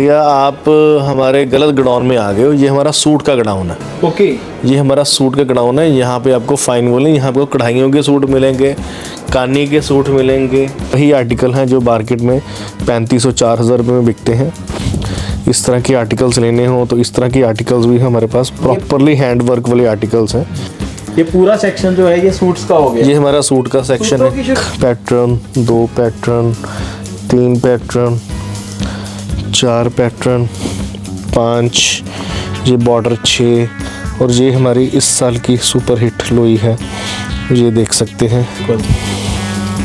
भैया आप हमारे गलत गोडाउन में आ गए हो। ये हमारा सूट का गोडाउन है। ओके। ये हमारा सूट का गोडाउन है। यहाँ पे आपको फाइन वूल, यहाँ आपको कढ़ाइयों के सूट मिलेंगे, कानी के सूट मिलेंगे। वही आर्टिकल हैं जो मार्केट में 3500-4000 रुपये में बिकते हैं। इस तरह के आर्टिकल्स लेने हो तो इस तरह के आर्टिकल्स भी हमारे पास प्रॉपरली हैंड वर्क वाले आर्टिकल्स हैं। ये पूरा सेक्शन जो है ये सूट्स का हो गया। ये हमारा सूट का सेक्शन है। पैटर्न, 2 पैटर्न, 3 पैटर्न, 4 पैटर्न, 5, ये बॉर्डर 6 और ये हमारी इस साल की सुपर हिट लोई है। ये देख सकते हैं।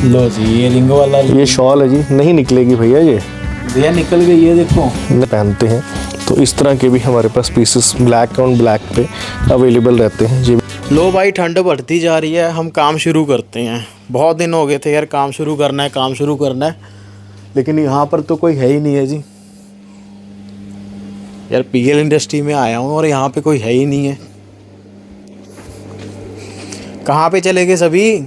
लो जी, ये रिंग वाला ये शॉल है जी, नहीं निकलेगी भैया। ये भैया निकल गई है, देखो पहनते हैं तो इस तरह के भी हमारे पास पीसेस ब्लैक ऑन ब्लैक पे अवेलेबल रहते हैं। जी लो भाई, ठंड बढ़ती जा रही है, हम काम शुरू करते हैं। बहुत दिन हो गए थे यार, काम शुरू करना है, लेकिन यहाँ पर तो कोई है ही नहीं है जी। यार पीएल इंडस्ट्री में आया हूँ और यहाँ पे कोई है ही नहीं है। कहाँ पे चले गए सभी?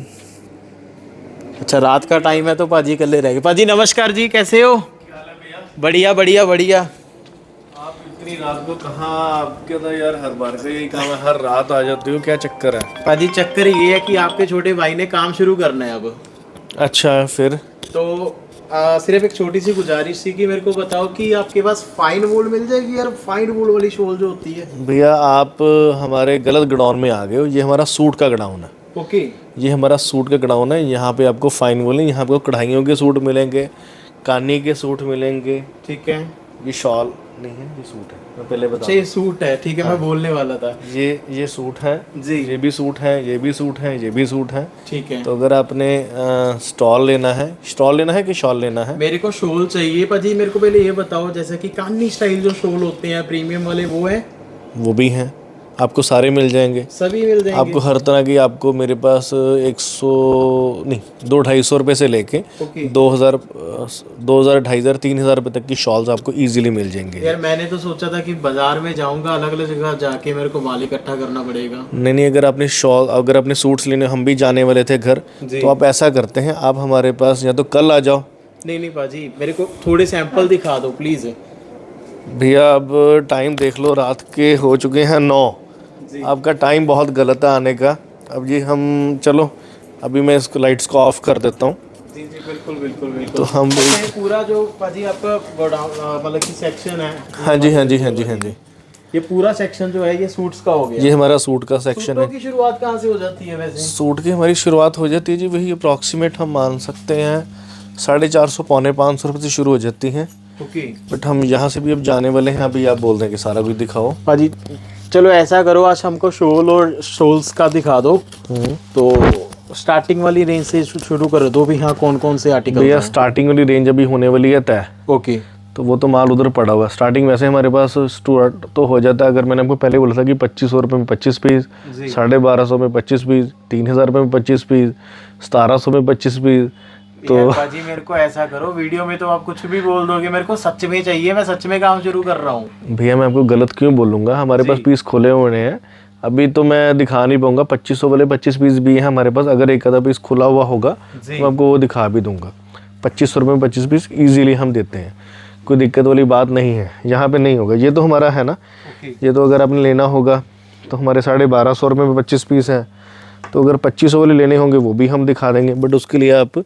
अच्छा, रात का टाइम है तो पाजी कल्ले रह गए। पाजी नमस्कार जी, कैसे हो? बढ़िया बढ़िया बढ़िया। आप इतनी रात को कहाँ? आपके तो यार हर बार का यही काम है, हर रात आ जाते हो, क्या चक्कर है? पाजी चक्कर ये है कि आपके छोटे भाई ने काम शुरू करना है अब। अच्छा, फिर तो सिर्फ एक छोटी सी गुजारिश थी कि मेरे को बताओ कि आपके पास फाइन वूल मिल जाएगी यार, फाइन वूल वाली शॉल जो होती है। भैया आप हमारे गलत गोडाउन में आ गए हो। ये हमारा सूट का गोडाउन है। ओके। ये हमारा सूट का गोडाउन है। यहाँ पे आपको फाइन वूल, यहाँ आपको कढ़ाइयों के सूट मिलेंगे, कानी के सूट मिलेंगे। ठीक है। ये शॉल नहीं है, ये सूट है। मैं पहले बता। अच्छा, ये सूट है, ठीक है। मैं बोलने वाला था। ये सूट है जी। ये भी सूट है, ये भी सूट है, ये भी सूट है। ठीक है। तो अगर आपने स्टॉल लेना है कि शॉल लेना है? मेरे को शॉल चाहिए पाजी। मेरे को पहले ये बताओ, जैसे कि कानी स्टाइल जो शॉल होते हैं प्रीमियम वाले, वो है? वो भी हैं, आपको सारे मिल जाएंगे। सभी मिल जाएंगे आपको हर तरह की। आपको मेरे पास 200-250 रुपये से लेके 2000, 2,000, 3,000 रुपये तक की शॉल्स आपको इजीली मिल जाएंगे। यार मैंने तो सोचा था कि बाजार में जाऊंगा, अलग अलग जगह जाके मेरे को माल इकट्ठा करना पड़ेगा। नहीं, अगर आपने सूट्स लेने, हम भी जाने वाले थे घर, तो आप ऐसा करते हैं, आप हमारे पास या तो कल आ जाओ। नहीं पाजी, मेरे को थोड़े सैंपल दिखा दो प्लीज़। भैया अब टाइम देख लो, रात के हो चुके हैं 9। आपका टाइम बहुत गलत है आने का। अब जी हम चलो, अभी मैं इसको लाइट्स को ऑफ कर देता हूँ। जी बिल्कुल। तो हम पूरा जो पाजी आपका मतलब कि सेक्शन है। हाँ जी। ये पूरा सेक्शन जो है ये सूट्स का हो गया। ये हमारा सूट का सेक्शन है। की शुरुआत कहाँ से हो जाती है वैसे? सूट की हमारी शुरुआत हो जाती है जी, वही अप्रॉक्सीमेट हम मान सकते हैं 450-500 रुपये से शुरू हो जाती हैं। ओके। बट हम यहाँ से भी अब जाने वाले हैं। अभी आप बोल दें कि सारा कुछ दिखाओ पाजी। चलो ऐसा करो, आज हमको शॉल और शॉल्स का दिखा दो। तो स्टार्टिंग वाली रेंज से शुरू कर दो भी। हाँ, कौन कौन से आर्टिकल? भैया स्टार्टिंग वाली रेंज अभी होने वाली है तय। ओके। तो वो तो माल उधर पड़ा हुआ है। स्टार्टिंग वैसे हमारे पास स्टार्ट तो हो जाता है, अगर मैंने आपको पहले बोला था कि 2500 रुपये में 25 पीस, 1250 में 25 पीस, 3000 रुपये में 25 पीस, 1700 में 25 पीस। तो पाजी मेरे को ऐसा करो, वीडियो में तो आप कुछ भी बोल दोगे, मेरे को सच में चाहिए, मैं सच में काम शुरू कर रहा हूँ। भैया मैं आपको गलत क्यों बोलूँगा? हमारे पास पीस खोले हुए हैं। अभी तो मैं दिखा नहीं पाऊंगा। 2500 वाले 25 पीस भी हैं हमारे पास। अगर एक आधा पीस खुला हुआ होगा तो मैं आपको वो दिखा भी दूंगा। 2500 रुपये में 25 पीस ईजिली हम देते हैं, कोई दिक्कत वाली बात नहीं है। यहाँ पे नहीं होगा। ये तो हमारा है ना। ये तो अगर आपने लेना होगा तो हमारे 1250 रुपये में 25 पीस हैं। तो अगर 2500 वाले लेने होंगे वो भी हम दिखा देंगे, बट उसके लिए आप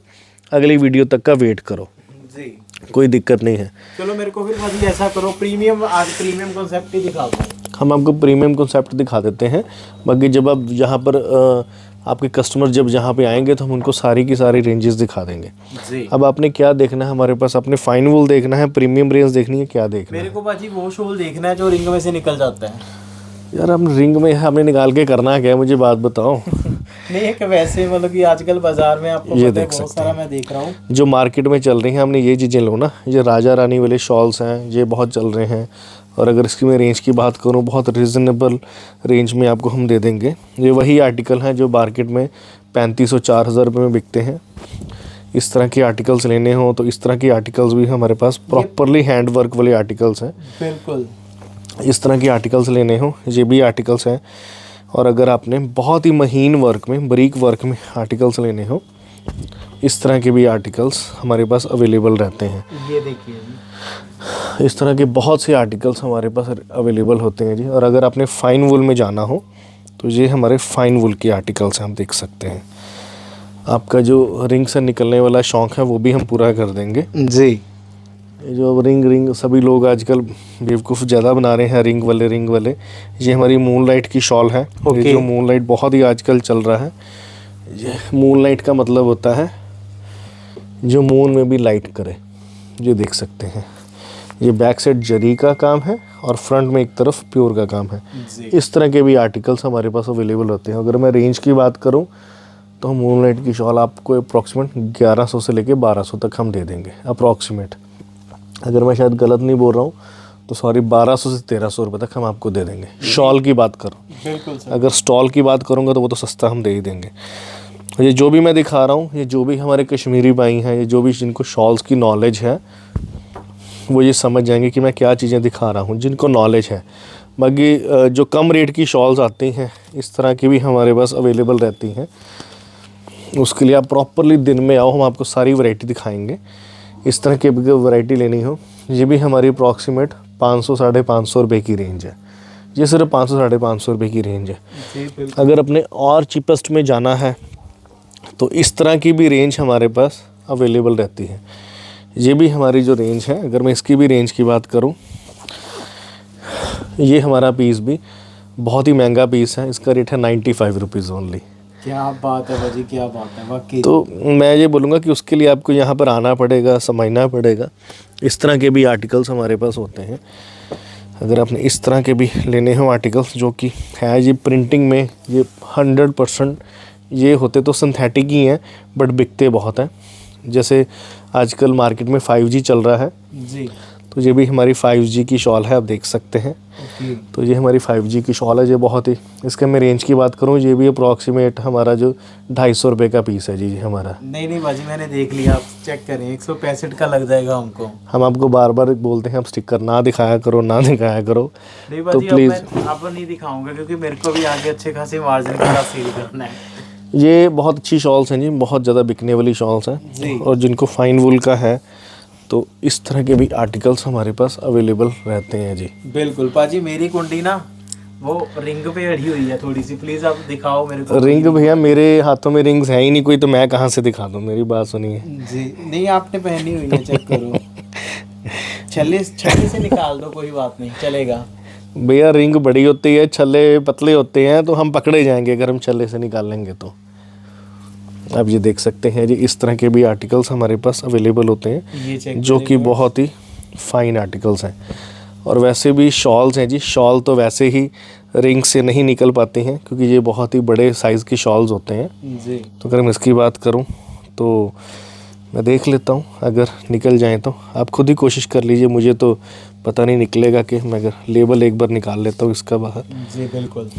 अगली वीडियो तक का वेट करो जी। कोई दिक्कत नहीं है। चलो मेरे को फिर भाजी ऐसा करो, प्रीमियम कॉन्सेप्ट ही दिखा दो। हम आपको प्रीमियम कॉन्सेप्ट दिखा देते हैं। बाकी जब आप यहाँ पर आपके कस्टमर जब यहाँ पे आएंगे तो हम उनको सारी की सारी रेंजेस दिखा देंगे जी। अब आपने क्या देखना है हमारे पास? आपने फाइन वूल देखना है, प्रीमियम रेंज देखनी है, क्या देखना है? मेरे को भाजी वो शॉल देखना है जो रिंग में से निकल जाता है। यार हम रिंग में हमने निकाल के करना है क्या? मुझे बात बताओ। नहीं एक वैसे मतलब कि आजकल बाजार में आपको ये पता है देख बहुत सारा मैं देख रहा हूँ जो मार्केट में चल रही हैं। हमने ये चीज़ें लो ना, ये राजा रानी वाले शॉल्स हैं, ये बहुत चल रहे हैं। और अगर इसकी मैं रेंज की बात करूँ, बहुत रिजनेबल रेंज में आपको हम दे देंगे। ये वही आर्टिकल हैं जो मार्केट में 3500-4000 रुपये में बिकते हैं। इस तरह के आर्टिकल्स लेने हो तो इस तरह के आर्टिकल्स भी हमारे पास प्रॉपरली हैंड वर्क वाले आर्टिकल्स हैं। बिल्कुल। इस तरह के आर्टिकल्स लेने हो, ये भी आर्टिकल्स हैं। और अगर आपने बहुत ही महीन वर्क में, बारीक वर्क में आर्टिकल्स लेने हो, इस तरह के भी आर्टिकल्स हमारे पास अवेलेबल रहते हैं। ये देखिए इस तरह के बहुत से आर्टिकल्स हमारे पास अवेलेबल होते हैं जी। और अगर आपने फ़ाइन वूल में जाना हो तो ये हमारे फ़ाइन वूल के आर्टिकल्स हैं, हम देख सकते हैं। आपका जो रिंग से निकलने वाला शौक़ है वो भी हम पूरा कर देंगे जी। ये जो रिंग सभी लोग आजकल बेवकूफ़ ज़्यादा बना रहे हैं, रिंग वाले। ये हमारी मूनलाइट की शॉल है। ये जो मूनलाइट बहुत ही आजकल चल रहा है, ये मूनलाइट का मतलब होता है जो मून में भी लाइट करे। ये देख सकते हैं, ये बैक साइड जरी का काम है और फ्रंट में एक तरफ प्योर का काम है। इस तरह के भी आर्टिकल्स हमारे पास अवेलेबल होते हैं। अगर मैं रेंज की बात करूं तो मूनलाइट की शॉल आपको अप्रॉक्सीमेट 1100 से लेके 1200 तक हम दे देंगे, अप्रॉक्सीमेट। अगर मैं शायद गलत नहीं बोल रहा हूँ तो सॉरी, 1200 से 1300 रुपये तक हम आपको दे देंगे। शॉल की बात करूँ, बिल्कुल सर। अगर स्टॉल की बात करूँगा तो वो तो सस्ता हम दे ही देंगे। ये जो भी मैं दिखा रहा हूँ, ये जो भी हमारे कश्मीरी भाई हैं, ये जो भी जिनको शॉल्स की नॉलेज है वो ये समझ जाएंगे कि मैं क्या चीज़ें दिखा रहा हूँ, जिनको नॉलेज है। बाकी जो कम रेट की शॉल्स आती हैं इस तरह की भी हमारे पास अवेलेबल रहती हैं। उसके लिए आप प्रॉपरली दिन में आओ, हम आपको सारी वैरायटी दिखाएंगे। इस तरह की वैरायटी लेनी हो, ये भी हमारी अप्रॉक्सीमेट 500-550 रुपये की रेंज है। ये सिर्फ 500-550 रुपये की रेंज है। अगर अपने और चीपेस्ट में जाना है तो इस तरह की भी रेंज हमारे पास अवेलेबल रहती है। ये भी हमारी जो रेंज है, अगर मैं इसकी भी रेंज की बात करूं, ये हमारा पीस भी बहुत ही महंगा पीस है। इसका रेट है 95 रुपीज़ ओनली। क्या बात है भाजी, क्या बात है वाकई। तो मैं ये बोलूँगा कि उसके लिए आपको यहाँ पर आना पड़ेगा, समझना पड़ेगा। इस तरह के भी आर्टिकल्स हमारे पास होते हैं। अगर आपने इस तरह के भी लेने हो आर्टिकल्स जो कि है ये प्रिंटिंग में, ये 100% ये होते तो सिंथेटिक ही हैं बट बिकते बहुत हैं। जैसे आजकल मार्केट में 5G चल रहा है जी, तो ये भी हमारी 5G की शॉल है, आप देख सकते हैं। तो ये हमारी 5G की शॉल है। ये बहुत ही, इसके मैं रेंज की बात करूँ, ये भी अप्रॉक्सीमेट हमारा जो 250 रुपये का पीस है जी हमारा। नहीं भाजी, मैंने देख लिया, आप चेक करें, 165 का लग जाएगा हमको। हम आपको बार बार बोलते हैं आप स्टिकर ना दिखाया करो, ना दिखाया करो। नहीं भाजी, तो प्लीज़ अब नहीं दिखाऊंगा क्योंकि मेरे को भी आगे अच्छे खासे मार्जिन के साथ सेल करना है। ये बहुत अच्छी शॉल्स हैं जी, बहुत ज़्यादा बिकने वाली शॉल्स हैं। और जिनको फाइन वूल का है तो इस तरह के भी आर्टिकल्स हमारे पास अवेलेबल रहते हैं जी। बिल्कुल पाजी, मेरी कुंडी ना वो रिंग पे अड़ी हुई है थोड़ी सी, प्लीज़ आप दिखाओ मेरे को। रिंग भैया, मेरे हाथों में रिंग्स है ही नहीं कोई, तो मैं कहाँ से दिखा दूँ, मेरी बात सुनिए जी। नहीं, आपने पहनी हुई है, चेक करो। छल्ले से निकाल दो, कोई बात नहीं, चलेगा। भैया रिंग बड़ी होती है, छल्ले पतले होते हैं, तो हम पकड़े जाएंगे अगर हम छल्ले से निकालेंगे तो। आप ये देख सकते हैं जी, इस तरह के भी आर्टिकल्स हमारे पास अवेलेबल होते हैं जो कि बहुत ही फाइन आर्टिकल्स हैं। और वैसे भी शॉल्स हैं जी, शॉल तो वैसे ही रिंग से नहीं निकल पाते हैं क्योंकि ये बहुत ही बड़े साइज़ की शॉल्स होते हैं जी। तो अगर मैं इसकी बात करूं तो मैं देख लेता हूं, अगर निकल जाए तो आप खुद ही कोशिश कर लीजिए। मुझे तो पता नहीं निकलेगा कि मैं अगर लेबल एक बार निकाल लेता हूँ इसका बाहर। जी बिल्कुल,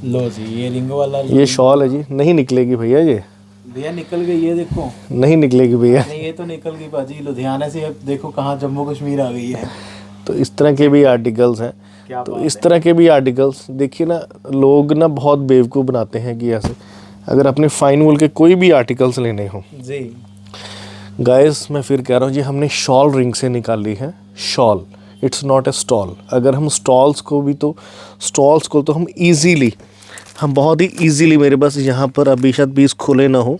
लो जी, ये रिंग वाला ये शॉल है जी, नहीं निकलेगी भैया, ये भैया निकल गई है, देखो। नहीं निकलेगी भैया। नहीं, ये तो निकल गई बाजी, लुधियाना से अब देखो कहाँ जम्मू कश्मीर आ गई है। तो इस तरह के भी आर्टिकल्स हैं। तो इस तरह के भी आर्टिकल्स देखिए ना, लोग ना बहुत बेवकूफ़ बनाते हैं कि ऐसे। अगर अपने फाइन वूल के कोई भी आर्टिकल्स लेने हो जी गाइस, मैं फिर कह रहा हूँ जी, हमने शॉल रिंग से निकाली है, shawl, it's not a stall. अगर हम स्टॉल्स को तो हम ईजीली, हम बहुत ही ईजीली, मेरे पास यहाँ पर अभी शायद 20 खुले ना हो।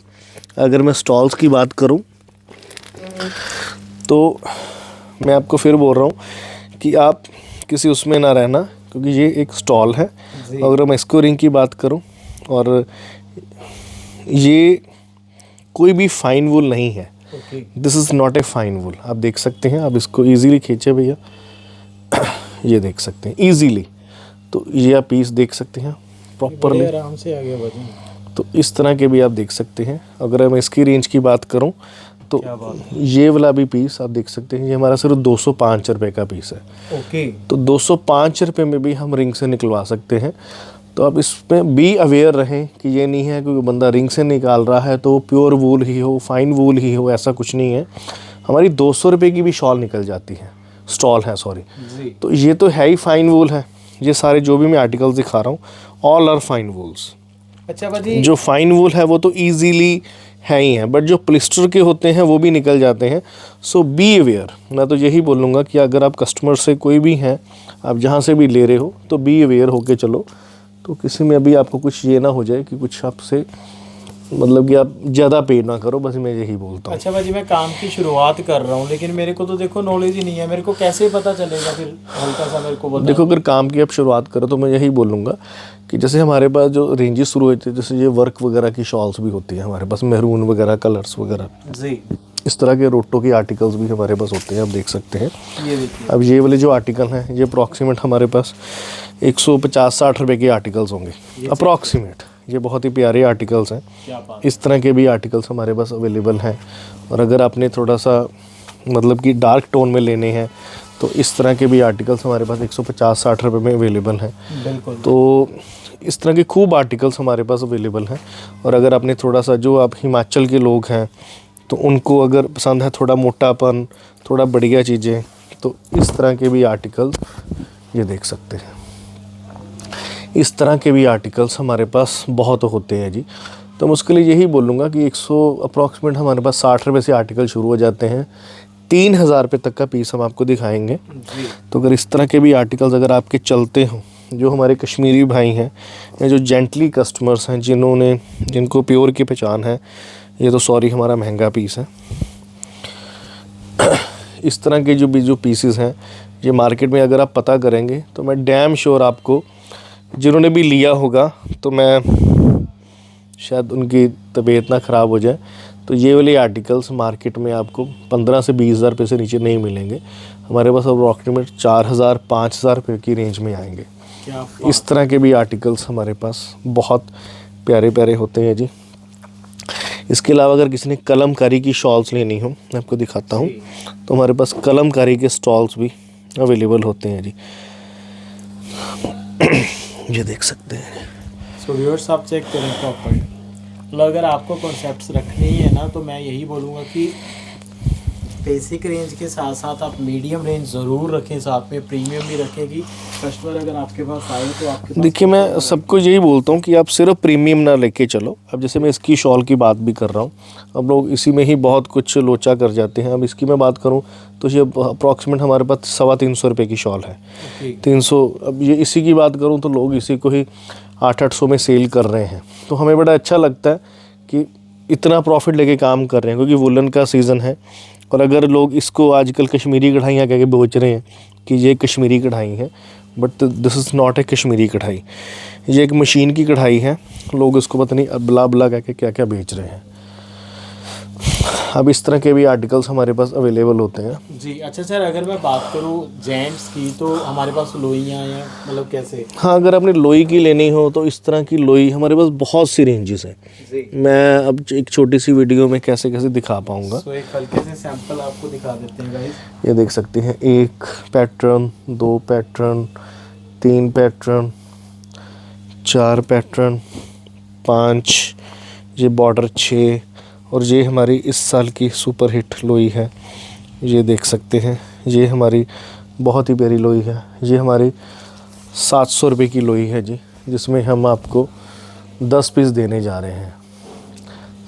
अगर मैं स्टॉल्स की बात करूँ तो मैं आपको फिर बोल रहा हूँ कि आप किसी उसमें ना रहना क्योंकि ये एक स्टॉल है। अगर मैं इसको रिंग की बात करूँ, और ये कोई भी फाइन वूल नहीं है, this is not a fine wool. आप देख सकते हैं, आप इसको ईजीली खींचे भैया, ये देख सकते हैं ईजीली। तो ये आप पीस देख सकते हैं प्रॉपरली, आराम से आ गया वजन। तो इस तरह के भी आप देख सकते हैं। अगर मैं इसकी रेंज की बात करूं तो ये वाला भी पीस आप देख सकते हैं, ये हमारा सिर्फ 205 रुपये का पीस है। ओके, तो 205 रुपये में भी हम रिंग से निकलवा सकते हैं। तो आप इसमें भी अवेयर रहें कि ये नहीं है कि बंदा रिंग से निकाल रहा है तो प्योर वूल ही हो, फाइन वूल ही हो, ऐसा कुछ नहीं है। हमारी 200 रुपये की भी शॉल निकल जाती है, स्टॉल है सॉरी। तो ये तो है ही फाइन वूल है। ये सारे जो भी मैं आर्टिकल्स दिखा रहा हूँ ऑल आर फाइन वूल्स। अच्छा भाजी, जो फाइन वूल है वो तो ईजीली है ही हैं, बट जो पॉलिस्टर के होते हैं वो भी निकल जाते हैं। सो बी अवेयर, मैं तो यही बोलूँगा कि अगर आप कस्टमर से कोई भी हैं, आप जहाँ से भी ले रहे हो, तो बी अवेयर होके चलो, तो किसी में अभी आपको कुछ ये ना हो जाए कि कुछ आपसे मतलब कि आप ज़्यादा पे ना करो, बस मैं यही बोलता हूँ। अच्छा भाजी, मैं काम की शुरुआत कर रहा हूँ, लेकिन मेरे को तो देखो नॉलेज ही नहीं है, मेरे को कैसे पता चलेगा? फिर हल्का सा मेरे को बता। देखो, अगर काम की आप शुरुआत करो तो मैं यही बोलूँगा कि जैसे हमारे पास जो रेंजेस शुरू होती है, जैसे ये वर्क वगैरह की शॉल्स भी होती है हमारे पास, मेहरून वगैरह कलर्स वगैरह, जी, इस तरह के रोटो के आर्टिकल्स भी हमारे पास होते हैं, आप देख सकते हैं। ये देखिए, अब ये वाले जो आर्टिकल हैं, ये अप्रॉक्सीमेट हमारे पास 150-60 रुपए के आर्टिकल्स होंगे अप्रॉक्सीमेट। ये बहुत ही प्यारे आर्टिकल्स हैं। क्या बात। इस तरह के भी आर्टिकल्स हमारे पास अवेलेबल हैं। और अगर आपने थोड़ा सा मतलब कि डार्क टोन में लेने हैं तो इस तरह के भी आर्टिकल्स हमारे पास 150-60 रुपए में अवेलेबल हैं। बिल्कुल। तो इस तरह के खूब आर्टिकल्स हमारे पास अवेलेबल हैं। और अगर आपने थोड़ा सा, जो आप हिमाचल के लोग हैं तो उनको अगर पसंद है थोड़ा मोटापन, थोड़ा बढ़िया चीज़ें, तो इस तरह के भी आर्टिकल्स ये देख सकते हैं। इस तरह के भी आर्टिकल्स हमारे पास बहुत होते हैं जी। तो मैं उसके लिए यही बोलूँगा कि 100 अप्रॉक्सीमेट हमारे पास 60 रुपये से आर्टिकल शुरू हो जाते हैं। 3000 रुपये तक का पीस हम आपको दिखाएंगे। तो अगर इस तरह के भी आर्टिकल्स अगर आपके चलते हों, जो हमारे कश्मीरी भाई हैं या जो जेंटली कस्टमर्स हैं, जिनको प्योर की पहचान है, ये तो सॉरी हमारा महंगा पीस है। इस तरह के जो पीसेस हैं, ये मार्केट में अगर आप पता करेंगे तो मैं डैम श्योर आपको, जिन्होंने भी लिया होगा तो मैं शायद उनकी तबीयत ना ख़राब हो जाए, तो ये वाले आर्टिकल्स मार्केट में आपको 15 से 20 हज़ार रुपये से नीचे नहीं मिलेंगे। हमारे पास अप्रॉक्सीमेट 4000-5000 रुपये की रेंज में आएंगे। इस तरह के भी आर्टिकल्स हमारे पास बहुत प्यारे प्यारे होते हैं जी। इसके अलावा अगर किसी ने कलमकारी की शॉल्स लेनी हो, मैं आपको दिखाता हूँ, तो हमारे पास कलमकारी के स्टॉल्स भी अवेलेबल होते हैं जी। ये देख सकते हैं। सो व्यूअर्स, आप चेक करें प्रॉपर। मतलब अगर आपको कॉन्सेप्ट्स रखने ही है ना, तो मैं यही बोलूँगा कि बेसिक रेंज के साथ साथ आप मीडियम रेंज ज़रूर रखें, साथ में प्रीमियम भी रखें कि कस्टमर अगर आपके पास आए तो आपके पास। देखिए, मैं सबको यही बोलता हूँ कि आप सिर्फ प्रीमियम ना लेके चलो। अब जैसे मैं इसकी शॉल की बात भी कर रहा हूँ, अब लोग इसी में ही बहुत कुछ लोचा कर जाते हैं। अब इसकी मैं बात करूँ तो ये अप्रॉक्सीमेट हमारे पास 350 रुपये की शॉल है। 300। अब ये इसी की बात करूँ तो लोग इसी को ही 800 में सेल कर रहे हैं। तो हमें बड़ा अच्छा लगता है कि इतना प्रॉफिट लेके काम कर रहे हैं, क्योंकि वुलन का सीज़न है। और अगर लोग इसको आजकल कश्मीरी कढ़ाइयाँ कह के बेच रहे हैं कि ये कश्मीरी कढ़ाई है, बट दिस इज़ नॉट ए कश्मीरी कढ़ाई, ये एक मशीन की कढ़ाई है। लोग इसको पता नहीं बला बला कह के क्या क्या बेच रहे हैं। अब इस तरह के भी आर्टिकल्स हमारे पास अवेलेबल होते हैं जी। अच्छा सर, अगर मैं बात करूँ जेंट्स की, तो हमारे पास लोइयाँ हैं, मतलब कैसे? हाँ, अगर आपने लोई की लेनी हो तो इस तरह की लोई हमारे पास बहुत सी रेंजेस हैं जी। मैं अब एक छोटी सी वीडियो में कैसे कैसे दिखा पाऊँगा। तो एक हल्के से सैंपल आपको दिखा देते हैं गाइस। ये देख सकते हैं, 1 पैटर्न, 2 पैटर्न, 3 पैटर्न, 4 पैटर्न, 5, ये बॉर्डर 6, और ये हमारी इस साल की सुपर हिट लोई है। ये देख सकते हैं, ये हमारी बहुत ही प्यारी लोई है। ये हमारी 700 रुपये की लोई है जी, जिसमें हम आपको 10 पीस देने जा रहे हैं।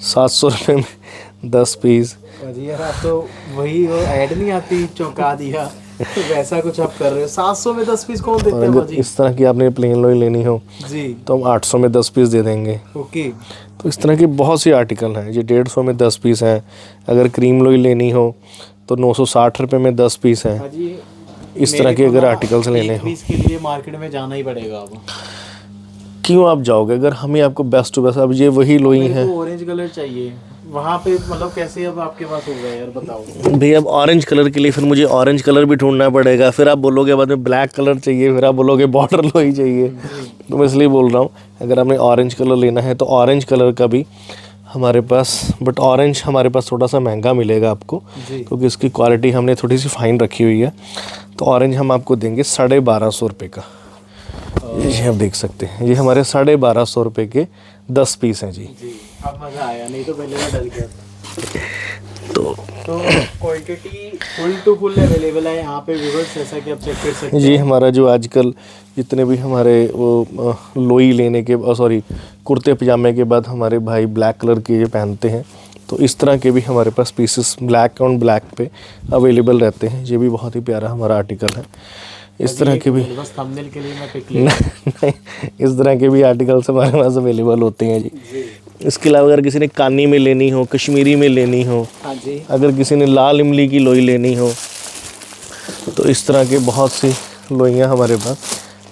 700 रुपये में 10 पीस। जी यार, आप तो वही वो ऐड नहीं आती, चौंका दिया। तो वैसा कुछ आप कर रहे हो। 700 में 10 पीस कौन देते हैं अगर भाजी? इस तरह की आपने प्लेन लोई लेनी हो जी, तो हम 800 में 10 पीस दे देंगे। ओके। तो इस तरह के बहुत सी आर्टिकल हैं। ये 150 में 10 पीस हैं। अगर क्रीम लोई लेनी हो तो 960 रुपये में 10 पीस हैं। भाजी, इस तरह के अगर आर्टिकल्स लेने हो, पीस के लिए मार्केट में जाना ही पड़ेगा अब। क्यों आप जाओगे? अगर हमें आपको बेस्ट टू बेस्ट, अब ये वही लोई है। ऑरेंज कलर चाहिए वहाँ पे, मतलब कैसे अब आपके पास हो गया यार, बताओ भैया। अब ऑरेंज कलर के लिए फिर मुझे ऑरेंज कलर भी ढूंढना पड़ेगा, फिर आप बोलोगे बाद में ब्लैक कलर चाहिए, फिर आप बोलोगे बॉर्डर लोई चाहिए। तो मैं इसलिए बोल रहा हूँ, अगर आपने ऑरेंज कलर लेना है तो ऑरेंज कलर का भी हमारे पास, बट ऑरेंज हमारे पास थोड़ा सा महंगा मिलेगा आपको, क्योंकि इसकी क्वालिटी हमने थोड़ी सी फाइन रखी हुई है। तो ऑरेंज हम आपको देंगे 1250 रुपये का। ये आप देख सकते हैं, ये हमारे 1250 रुपये के 10 पीस हैं जी। अब मज़ा आया, नहीं तो पहले मैं डर गया था। तो quantity full to full available है यहाँ पे व्यूअर्स, जैसा कि आप चेक कर सकते हैं। ये हमारा जो आजकल जितने भी हमारे वो लोई लेने के, सॉरी, कुर्ते पजामे के बाद हमारे भाई ब्लैक कलर के ये पहनते हैं, तो इस तरह के भी हमारे पास पीसेस ब्लैक ऑन ब्लैक पे अवेलेबल रहते हैं। ये भी बहुत ही प्यारा हमारा आर्टिकल है। इस तरह के भी बस थंबनेल के लिए मैं पिक नहीं, इस तरह के भी आर्टिकल्स हमारे पास अवेलेबल होते हैं जी। इसके अलावा अगर किसी ने कानी में लेनी हो, कश्मीरी में लेनी हो, हाँ जी, अगर किसी ने लाल इमली की लोई लेनी हो, तो इस तरह के बहुत सी लोइयाँ हमारे पास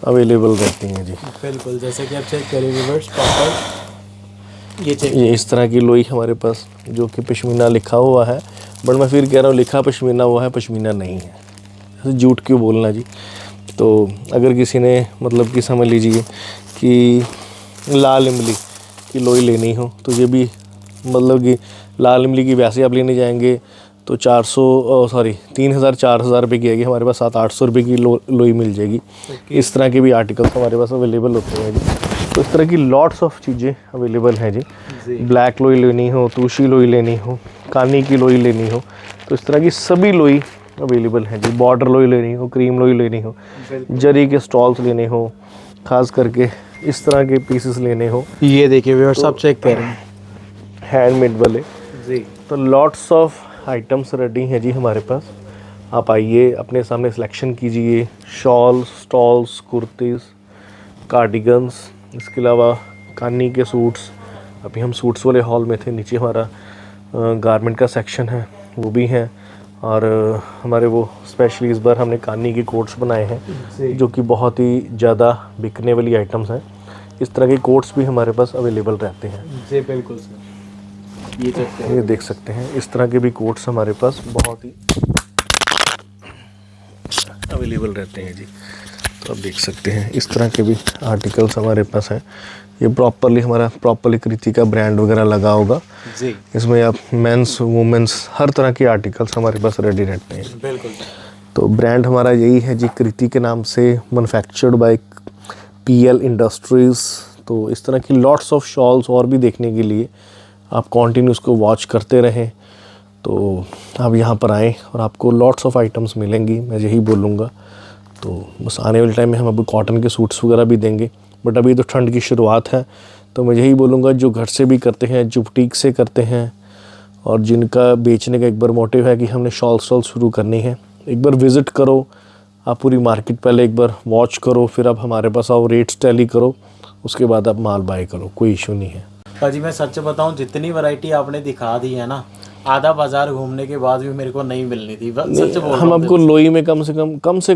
अवेलेबल रहती हैं जी। बिल्कुल, जैसे कि आप चेक करें व्यूअर्स, प्रॉपर ये इस तरह की लोई हमारे पास जो कि पश्मीना लिखा हुआ है, बट मैं फिर कह रहा हूँ लिखा पश्मीना हुआ है, पश्मीना नहीं है। ऐसे झूठ क्यों बोलना जी। तो अगर किसी ने मतलब कि समझ लीजिए कि लाल इमली की लोई लेनी हो, तो ये भी मतलब कि लाल इमली की वैसे आप लेने जाएंगे तो 3,000-4,000 रुपये की आएगी, हमारे पास 700-800 रुपये की लोई मिल जाएगी। इस तरह के भी आर्टिकल्स हमारे पास अवेलेबल होते हैं जी। तो इस तरह की लॉट्स ऑफ चीज़ें अवेलेबल हैं जी। ब्लैक लोई लेनी हो, तूशी लोई लेनी हो, कानी की लोई लेनी हो, तो इस तरह की सभी लोई अवेलेबल हैं जी। बॉर्डर लोई लेनी हो, क्रीम लोई लेनी हो, जरी के स्टॉल्स लेने हो, ख़ास करके इस तरह के पीसेस लेने हो, ये देखिए व्यूअर्स, आप चेक करें हैंडमेड वाले जी। तो लॉट्स ऑफ आइटम्स रेडी हैं जी हमारे पास। आप आइए, अपने सामने सिलेक्शन कीजिए। शॉल, स्टॉल्स, कुर्तीज़, कार्डिगन्स, इसके अलावा कानी के सूट्स। अभी हम सूट्स वाले हॉल में थे, नीचे हमारा गारमेंट का सेक्शन है, वो भी हैं। और हमारे वो स्पेशली इस बार हमने कानी के कोट्स बनाए हैं जो कि बहुत ही ज़्यादा बिकने वाली आइटम्स हैं। इस तरह के कोट्स भी हमारे पास अवेलेबल रहते हैं जी। बिल्कुल सर, ये देख सकते हैं। इस तरह के भी कोट्स हमारे पास बहुत ही अवेलेबल रहते हैं जी। तो आप देख सकते हैं इस तरह के भी आर्टिकल्स हमारे पास हैं। ये प्रॉपरली कृति का ब्रांड वगैरह लगा होगा जी। इसमें। आप मेंस वुमेंस हर तरह के आर्टिकल्स हमारे पास रेडी रहते हैं। बिल्कुल। तो ब्रांड हमारा यही है जी, कृति के नाम से, मैन्युफैक्चर्ड बाय PL इंडस्ट्रीज़। तो इस तरह की लॉट्स ऑफ शॉल्स और भी देखने के लिए आप कॉन्टिन्यू उसको वॉच करते रहें। तो आप यहाँ पर आएँ और आपको लॉट्स ऑफ आइटम्स मिलेंगी, मैं यही बोलूँगा। तो बस आने वाले टाइम में हम अभी कॉटन के सूट्स वगैरह भी देंगे, बट अभी तो ठंड की शुरुआत है। तो मैं यही बोलूँगा, जो घर से भी करते हैं, जो बुटीक से करते हैं, और जिनका बेचने का एक बार मोटिव है कि हमने शॉल शुरू करनी है, एक बार विज़िट करो। आप पूरी मार्केट पहले एक बार वॉच करो, फिर आप हमारे पास आओ, रेट्स टैली करो, उसके बाद आप माल बाय करो, कोई इशू नहीं है। भाजी मैं सच बताऊं, जितनी वैरायटी आपने दिखा दी है ना, आधा बाजार घूमने के बाद भी मेरे को नहीं मिलनी थी। सच बोल रहा हूं। हम आपको लोई में कम से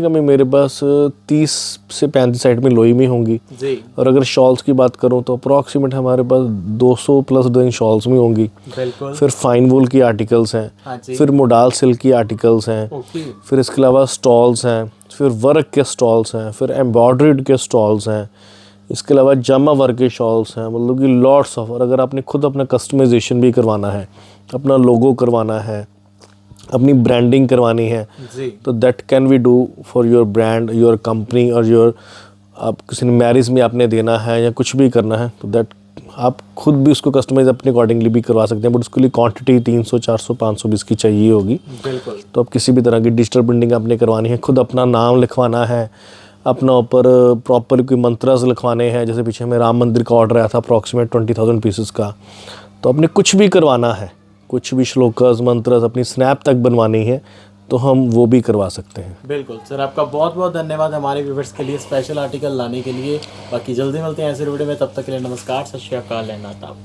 कम ही मेरे पास 30 से 35 साइड में लोई में होंगी जी। और अगर शॉल्स की बात करूं तो अप्रॉक्सीमेट हमारे पास 200 प्लस डिज़ाइन शॉल्स में होंगी। बिल्कुल। फिर फाइन वूल की आर्टिकल्स हैं, हाँ जी। फिर मोडाल सिल्क की आर्टिकल्स हैं, ओके। फिर इसके अलावा स्टॉल्स हैं, फिर वर्क के स्टॉल्स हैं, फिर एम्ब्रॉयडर्ड के स्टॉल्स हैं, इसके अलावा जामा वर्क के शॉल्स हैं। मतलब कि लॉट्स ऑफ। और अगर आपने खुद अपना कस्टमाइजेशन भी करवाना है, अपना लोगो करवाना है, अपनी ब्रांडिंग करवानी है, जी। तो that can we do for your brand, your company, और योर आप किसी ने मैरिज में आपने देना है या कुछ भी करना है, तो दैट आप खुद भी उसको कस्टमाइज अपने अकॉर्डिंगली भी करवा सकते हैं। बट उसके लिए क्वांटिटी 300, 400, 500 भी इसकी चाहिए होगी। बिल्कुल। तो आप किसी भी तरह की डिजिटल प्रिंटिंग आपने करवानी है, खुद अपना नाम लिखवाना है, अपना ऊपर प्रॉपर कोई मंत्रास लिखवाने हैं। जैसे पीछे हमें राम मंदिर का ऑर्डर आया था अप्रॉक्सीमेट 20,000 पीसेस का। तो आपने कुछ भी करवाना है, कुछ भी श्लोकस मंत्रस अपनी स्नैप तक बनवानी है, तो हम वो भी करवा सकते हैं। बिल्कुल सर, आपका बहुत बहुत धन्यवाद हमारे व्यूअर्स के लिए स्पेशल आर्टिकल लाने के लिए। बाकी जल्दी मिलते हैं ऐसे वीडियो में, तब तक के लिए नमस्कार, सत श्री अकाल, लेना था।